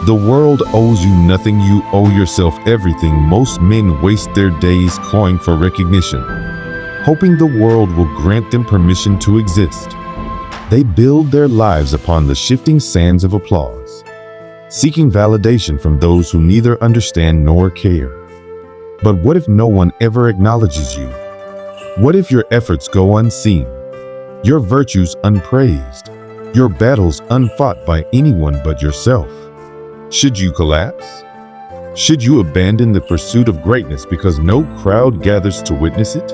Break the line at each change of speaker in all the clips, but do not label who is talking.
The world owes you nothing, you owe yourself everything. Most men waste their days clawing for recognition, hoping the world will grant them permission to exist. They build their lives upon the shifting sands of applause, seeking validation from those who neither understand nor care. But what if no one ever acknowledges you? What if your efforts go unseen, your virtues unpraised, your battles unfought by anyone but yourself? Should you collapse? Should you abandon the pursuit of greatness because no crowd gathers to witness it?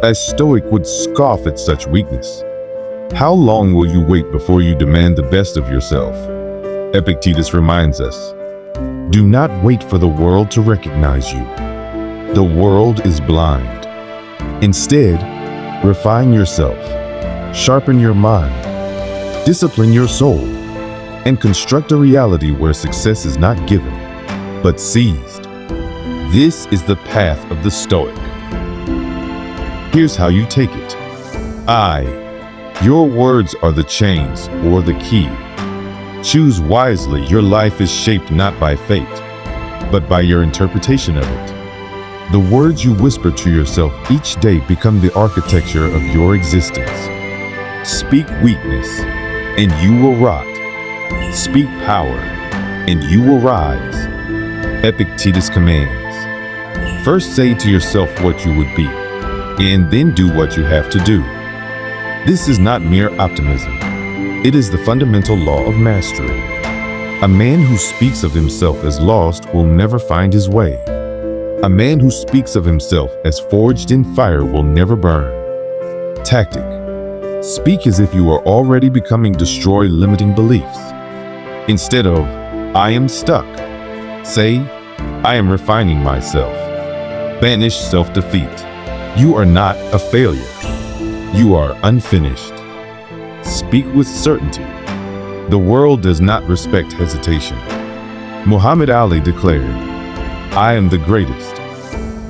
A Stoic would scoff at such weakness. How long will you wait before you demand the best of yourself? Epictetus reminds us, do not wait for the world to recognize you. The world is blind. Instead, refine yourself, sharpen your mind, discipline your soul, and construct a reality where success is not given, but seized. This is the path of the Stoic. Here's how you take it. Your words are the chains or the key. Choose wisely. Your life is shaped not by fate, but by your interpretation of it. The words you whisper to yourself each day become the architecture of your existence. Speak weakness, and you will rot. Speak power, and you will rise. Epictetus commands. First say to yourself what you would be, and then do what you have to do. This is not mere optimism. It is the fundamental law of mastery. A man who speaks of himself as lost will never find his way. A man who speaks of himself as forged in fire will never burn. Tactic. Speak as if you are already becoming. Destroy limiting beliefs. Instead of, I am stuck, say, I am refining myself. Banish self-defeat. You are not a failure. You are unfinished. Speak with certainty. The world does not respect hesitation. Muhammad Ali declared, I am the greatest,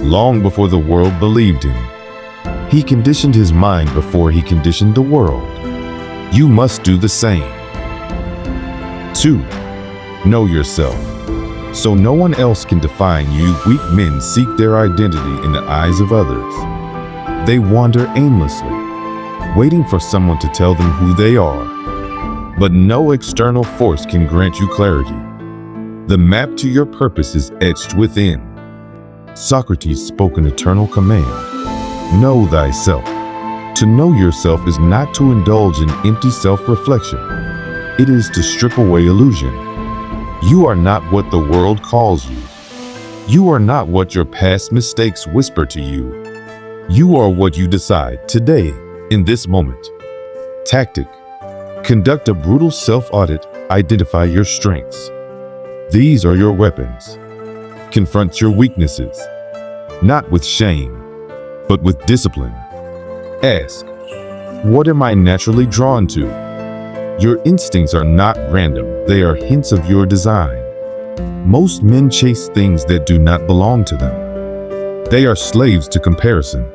long before the world believed him. He conditioned his mind before he conditioned the world. You must do the same. 2. Know yourself, so no one else can define you. Weak men seek their identity in the eyes of others. They wander aimlessly, waiting for someone to tell them who they are. But no external force can grant you clarity. The map to your purpose is etched within. Socrates spoke an eternal command. Know thyself. To know yourself is not to indulge in empty self-reflection. It is to strip away illusion. You are not what the world calls you. You are not what your past mistakes whisper to you. You are what you decide today, in this moment. Tactic. Conduct a brutal self-audit. Identify your strengths. These are your weapons. Confront your weaknesses, not with shame, but with discipline. Ask, what am I naturally drawn to? Your instincts are not random. They are hints of your design. Most men chase things that do not belong to them. They are slaves to comparison.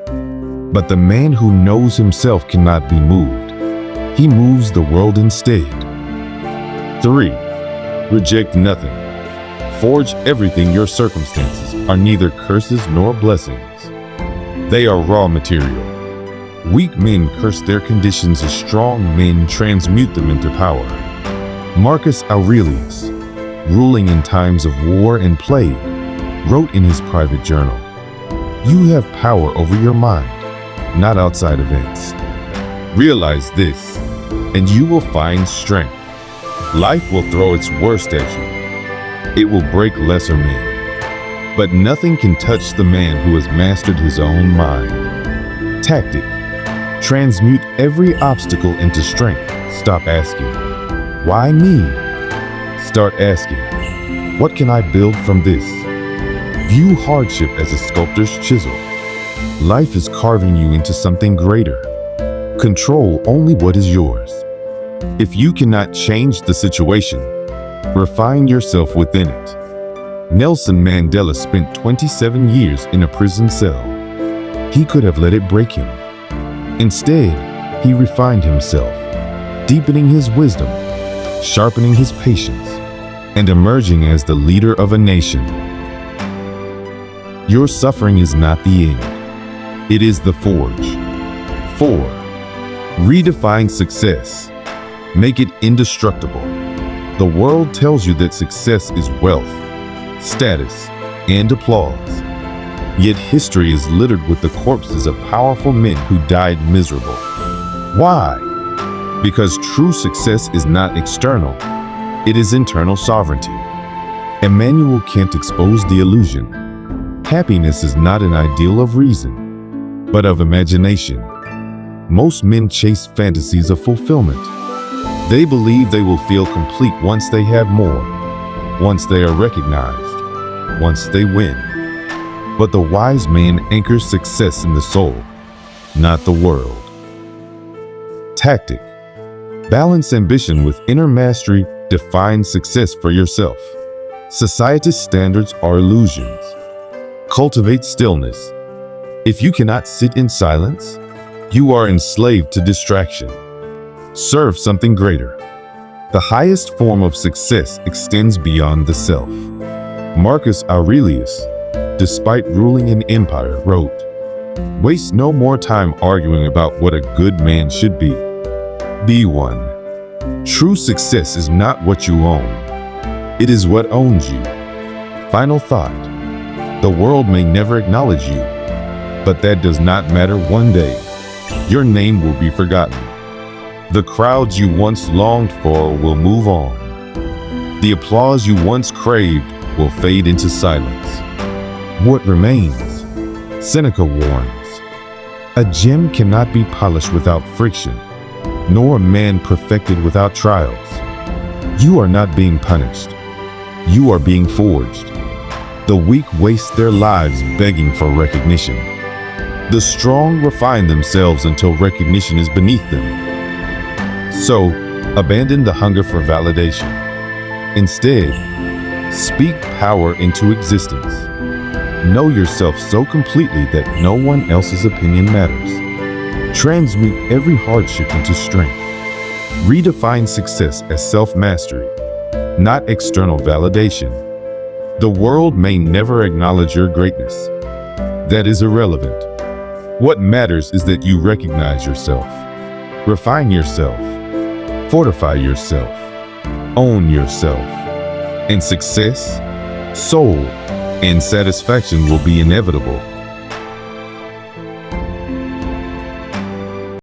But the man who knows himself cannot be moved. He moves the world instead. 3. Reject nothing. Forge everything. Your circumstances are neither curses nor blessings. They are raw material. Weak men curse their conditions as strong men transmute them into power. Marcus Aurelius, ruling in times of war and plague, wrote in his private journal, you have power over your mind, not outside events. Realize this, and you will find strength. Life will throw its worst at you. It will break lesser men. But nothing can touch the man who has mastered his own mind. Tactic. Transmute every obstacle into strength. Stop asking, why me? Start asking, what can I build from this? View hardship as a sculptor's chisel. Life is carving you into something greater. Control only what is yours. If you cannot change the situation, refine yourself within it. Nelson Mandela spent 27 years in a prison cell. He could have let it break him. Instead, he refined himself, deepening his wisdom, sharpening his patience, and emerging as the leader of a nation. Your suffering is not the end. It is the forge. 4. Redefine success. Make it indestructible. The world tells you that success is wealth, status, and applause. Yet history is littered with the corpses of powerful men who died miserable. Why? Because true success is not external. It is internal sovereignty. Immanuel Kant exposed the illusion. Happiness is not an ideal of reason, but of imagination. Most men chase fantasies of fulfillment. They believe they will feel complete once they have more, once they are recognized, once they win. But the wise man anchors success in the soul, not the world. Tactic. Balance ambition with inner mastery. Define success for yourself. Society's standards are illusions. Cultivate stillness. If you cannot sit in silence, you are enslaved to distraction. Serve something greater. The highest form of success extends beyond the self. Marcus Aurelius, despite ruling an empire, wrote, "Waste no more time arguing about what a good man should be. Be one." True success is not what you own. It is what owns you. Final thought. The world may never acknowledge you, but that does not matter. One day, your name will be forgotten. The crowds you once longed for will move on. The applause you once craved will fade into silence. What remains? Seneca warns, a gem cannot be polished without friction, nor a man perfected without trials. You are not being punished. You are being forged. The weak waste their lives begging for recognition. The strong refine themselves until recognition is beneath them. So, abandon the hunger for validation. Instead, speak power into existence. Know yourself so completely that no one else's opinion matters. Transmute every hardship into strength. Redefine success as self-mastery, not external validation. The world may never acknowledge your greatness. That is irrelevant. What matters is that you recognize yourself, refine yourself, fortify yourself, own yourself, and success, soul, and satisfaction will be inevitable.